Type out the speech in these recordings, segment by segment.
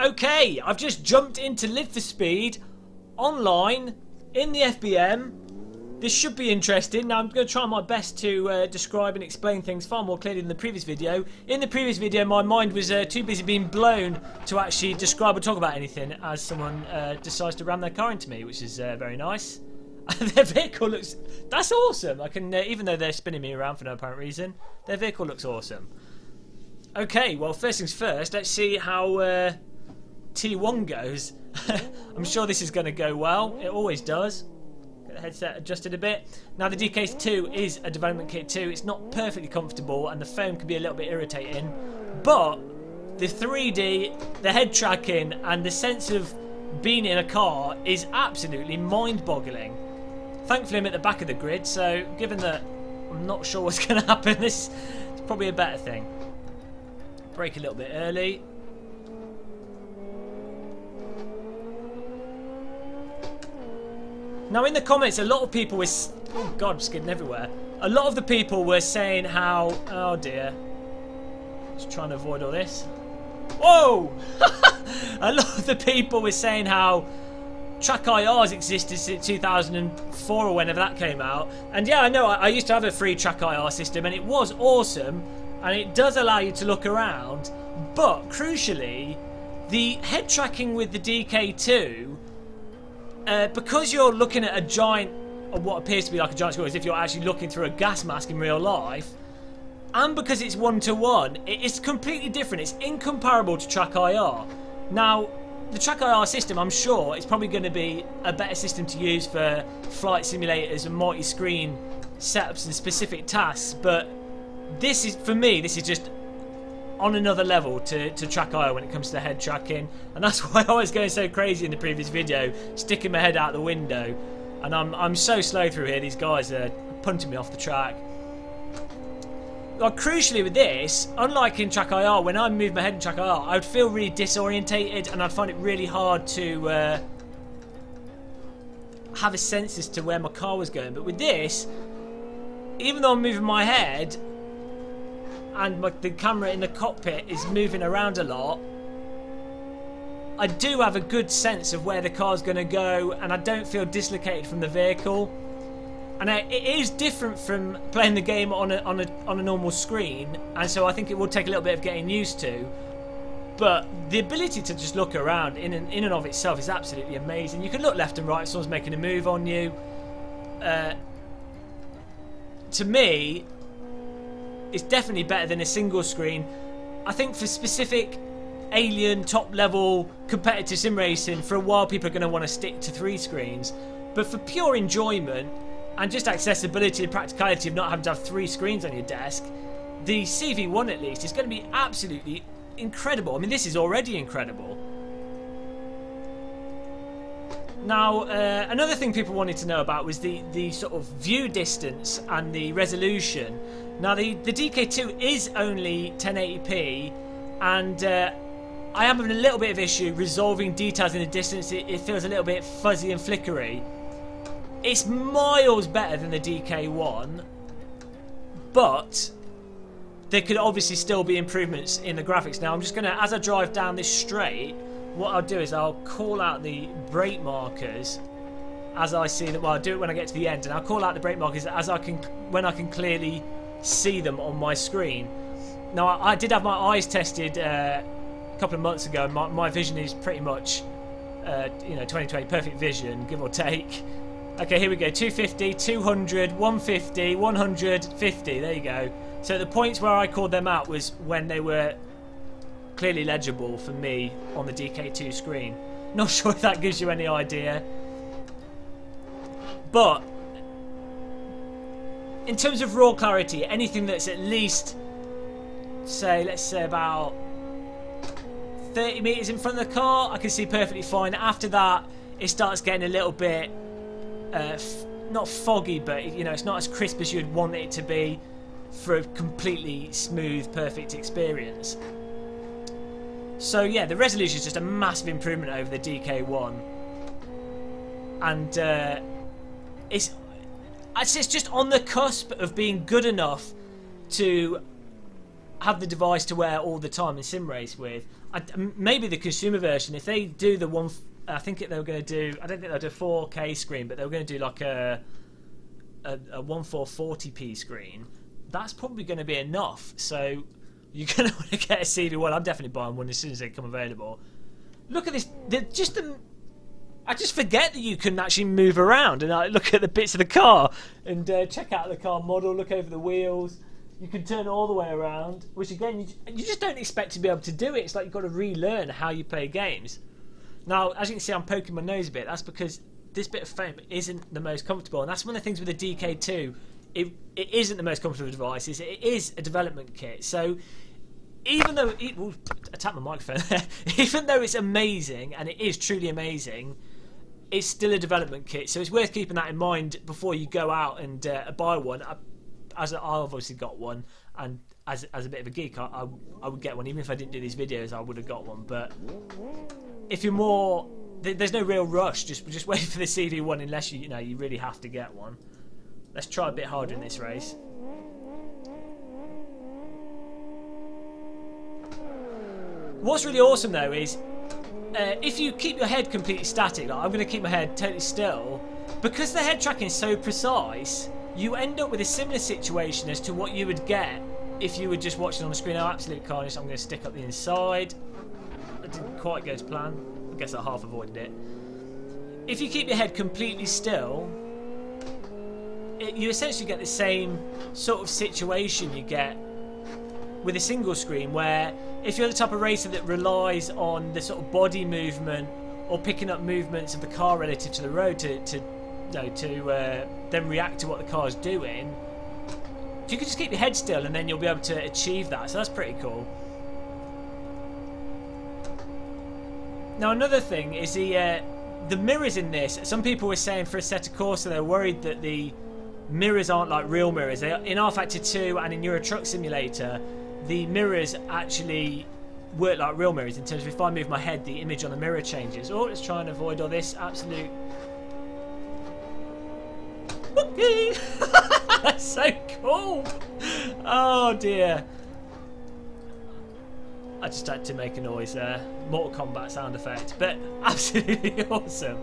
Okay, I've just jumped into Live for Speed online in the FBM. This should be interesting. Now I'm going to try my best to describe and explain things far more clearly than the previous video. In the previous video my mind was too busy being blown to actually describe or talk about anything as someone decides to ram their car into me, which is very nice. Their vehicle looks... That's awesome. I can, even though they're spinning me around for no apparent reason, their vehicle looks awesome. Okay, well first things first, let's see how T1 goes. I'm sure this is going to go well. It always does. Get the headset adjusted a bit. Now the DK2 is a development kit too. It's not perfectly comfortable and the foam can be a little bit irritating. But the 3D, the head tracking and the sense of being in a car is absolutely mind-boggling. Thankfully I'm at the back of the grid, so given that I'm not sure what's going to happen, this is probably a better thing. Brake a little bit early. Now in the comments a lot of people were... Oh god, I'm skidding everywhere. A lot of the people were saying how... Oh dear. Just trying to avoid all this. Whoa! A lot of the people were saying how Track IR's existed since 2004 or whenever that came out. And yeah, I know, I used to have a free Track IR system and it was awesome. And it does allow you to look around. But crucially, the head tracking with the DK2... because you're looking at a giant, or what appears to be like a giant squirrel, as if you're actually looking through a gas mask in real life, and because it's one-to-one, it's completely different. It's incomparable to Track IR. Now, the Track IR system, I'm sure, is probably going to be a better system to use for flight simulators and multi-screen setups and specific tasks, but this is, for me, this is just on another level to Track IR when it comes to head tracking, and that's why I was going so crazy in the previous video, sticking my head out the window, and I'm so slow through here. These guys are punting me off the track. Well, crucially with this, unlike in Track IR, when I moved my head in Track IR, I would feel really disorientated and I'd find it really hard to have a sense as to where my car was going. But with this, even though I'm moving my head and the camera in the cockpit is moving around a lot, I do have a good sense of where the car's going to go and I don't feel dislocated from the vehicle. And it is different from playing the game on a normal screen, and so I think it will take a little bit of getting used to. But the ability to just look around in and of itself is absolutely amazing. You can look left and right if someone's making a move on you. To me, it's definitely better than a single screen. I think for specific alien top level competitive sim racing, for a while people are going to want to stick to 3 screens. But for pure enjoyment and just accessibility and practicality of not having to have 3 screens on your desk, the CV1 at least is going to be absolutely incredible. I mean, this is already incredible. Now, another thing people wanted to know about was the sort of view distance and the resolution. Now, the DK2 is only 1080p, and I am having a little bit of issue resolving details in the distance. It feels a little bit fuzzy and flickery. It's miles better than the DK1, but there could obviously still be improvements in the graphics. Now, I'm just going to, as I drive down this straight, what I'll do is I'll call out the brake markers as I see them. Well, I'll do it when I get to the end, and I'll call out the brake markers when I can clearly see them on my screen. Now, I did have my eyes tested a couple of months ago. My vision is pretty much, 20/20 perfect vision, give or take. Okay, here we go. 250, 200, 150, 150. There you go. So the points where I called them out was when they were clearly legible for me on the DK2 screen. Not sure if that gives you any idea. But in terms of raw clarity, anything that's at least, let's say about 30 meters in front of the car, I can see perfectly fine. After that, it starts getting a little bit not foggy, but it's not as crisp as you'd want it to be for a completely smooth, perfect experience. So yeah, the resolution is just a massive improvement over the DK1, and it's just on the cusp of being good enough to have the device to wear all the time and sim race with. Maybe the consumer version, if they do the one, I think they were going to do, I don't think they'll do a 4K screen, but they were going to do like a 1440p screen. That's probably going to be enough. So you're going to want to get a CV1. I'm definitely buying one as soon as they come available. Look at this. I just forget that you can actually move around, and I look at the bits of the car and check out the car model, look over the wheels. You can turn all the way around, which again, you just don't expect to be able to do it. It's like you've got to relearn how you play games. Now, as you can see, I'm poking my nose a bit. That's because this bit of foam isn't the most comfortable, and that's one of the things with the DK2. It isn't the most comfortable device. It is a development kit. So even though it will tap my microphone there, even though it's amazing and it is truly amazing, it's still a development kit. So it's worth keeping that in mind before you go out and buy one. As I've obviously got one, and as a bit of a geek, I would get one. Even if I didn't do these videos, I would have got one. But if you're more, there's no real rush. Just wait for the CV1 unless you really have to get one. Let's try a bit harder in this race. What's really awesome though is if you keep your head completely static, like I'm going to keep my head totally still, because the head tracking is so precise. You end up with a similar situation as to what you would get if you were just watching on the screen. Oh, absolute carnage. I'm going to stick up the inside. That didn't quite go to plan. I guess I half avoided it. If you keep your head completely still, you essentially get the same sort of situation you get with a single screen, where if you're the type of racer that relies on the sort of body movement or picking up movements of the car relative to the road to then react to what the car's doing, you can just keep your head still and then you'll be able to achieve that. So that's pretty cool. Now another thing is the mirrors in this. Some people were saying for Assetto Corsa they're worried that the mirrors aren't like real mirrors. In R-Factor 2 and in Euro Truck Simulator, the mirrors actually work like real mirrors in terms of if I move my head, the image on the mirror changes. Oh, let's try and avoid all this absolute... Okay. That's so cool. Oh dear. I just had to make a noise there. Mortal Kombat sound effect. But absolutely awesome.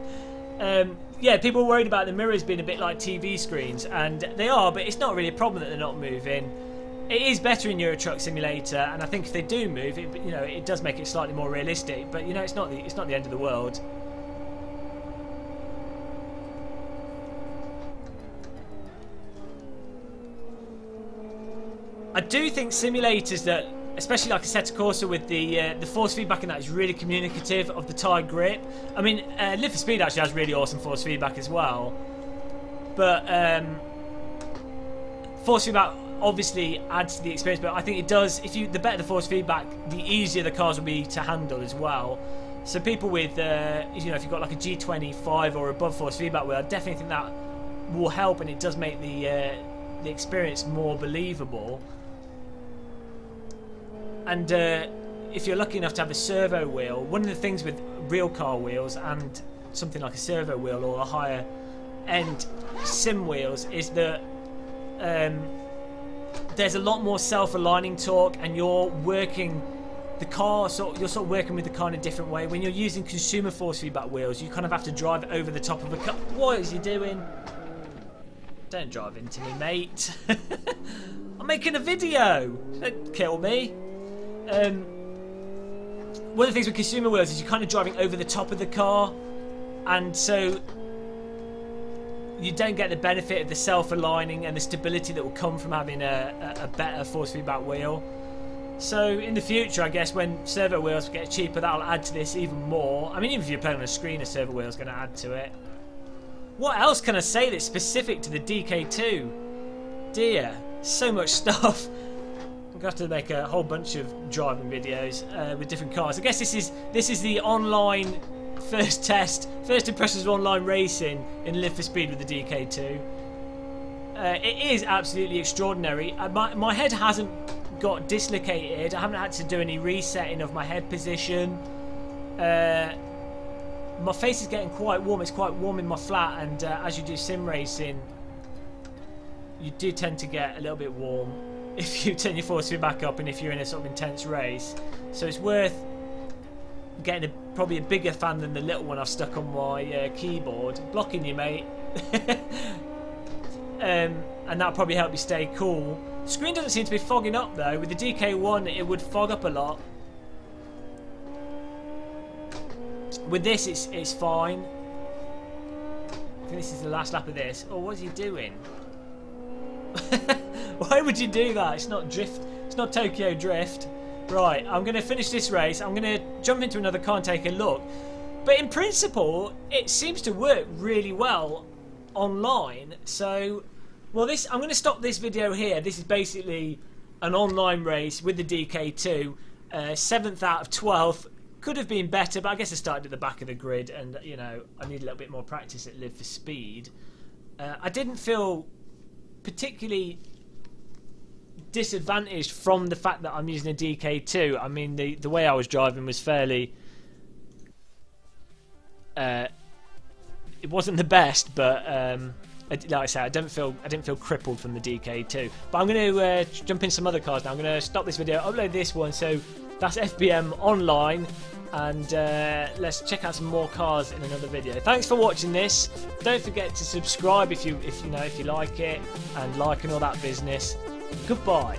Yeah, people were worried about the mirrors being a bit like TV screens, and they are, but it's not really a problem that they're not moving. It is better in Euro Truck Simulator, and I think if they do move, it does make it slightly more realistic. But it's not the end of the world. I do think simulators that, especially like Assetto Corsa with the force feedback in that, is really communicative of the tyre grip. I mean, Live for Speed actually has really awesome force feedback as well. But force feedback obviously adds to the experience, but I think it does, the better the force feedback, the easier the cars will be to handle as well. So people with, if you've got like a G25 or above force feedback wheel, I definitely think that will help, and it does make the experience more believable. And if you're lucky enough to have a servo wheel, one of the things with real car wheels and something like a servo wheel or a higher end sim wheels is that there's a lot more self-aligning torque, and you're working the car, you're sort of working with the car in a different way. When you're using consumer force feedback wheels, you kind of have to drive over the top of a car. What is he doing? Don't drive into me, mate. I'm making a video. Don't kill me. One of the things with consumer wheels is you're kind of driving over the top of the car, and so you don't get the benefit of the self-aligning and the stability that will come from having a better force feedback wheel. So in the future, I guess when servo wheels get cheaper, that'll add to this even more. I mean, even if you're playing on a screen, a servo wheel is going to add to it. What else can I say that's specific to the DK2? Dear, so much stuff. I'm going to have to make a whole bunch of driving videos with different cars. I guess this is the online first impressions of online racing in Live for Speed with the DK2. It is absolutely extraordinary. My head hasn't got dislocated. I haven't had to do any resetting of my head position. My face is getting quite warm. It's quite warm in my flat, and as you do sim racing, you do tend to get a little bit warm. if you turn your force field back up and if you're in a sort of intense race. So it's worth getting probably a bigger fan than the little one I've stuck on my keyboard. Blocking you, mate. And that'll probably help you stay cool. Screen doesn't seem to be fogging up though. With the DK1 it would fog up a lot. With this it's fine. I think this is the last lap of this. Oh, what is he doing? Why would you do that? It's not drift. It's not Tokyo Drift. Right, I'm going to finish this race. I'm going to jump into another car and take a look. But in principle, it seems to work really well online. So, well, I'm going to stop this video here. This is basically an online race with the DK2. 7th out of 12th. Could have been better, but I guess I started at the back of the grid, and you know I need a little bit more practice at Live for Speed. I didn't feel particularly disadvantaged from the fact that I'm using a DK2. I mean, the way I was driving was fairly. It wasn't the best, but like I said, I didn't feel crippled from the DK2. But I'm going to jump in some other cars now. I'm going to stop this video, upload this one. So that's FBM Online, and let's check out some more cars in another video. Thanks for watching this. Don't forget to subscribe if you like it, and like and all that business. Goodbye.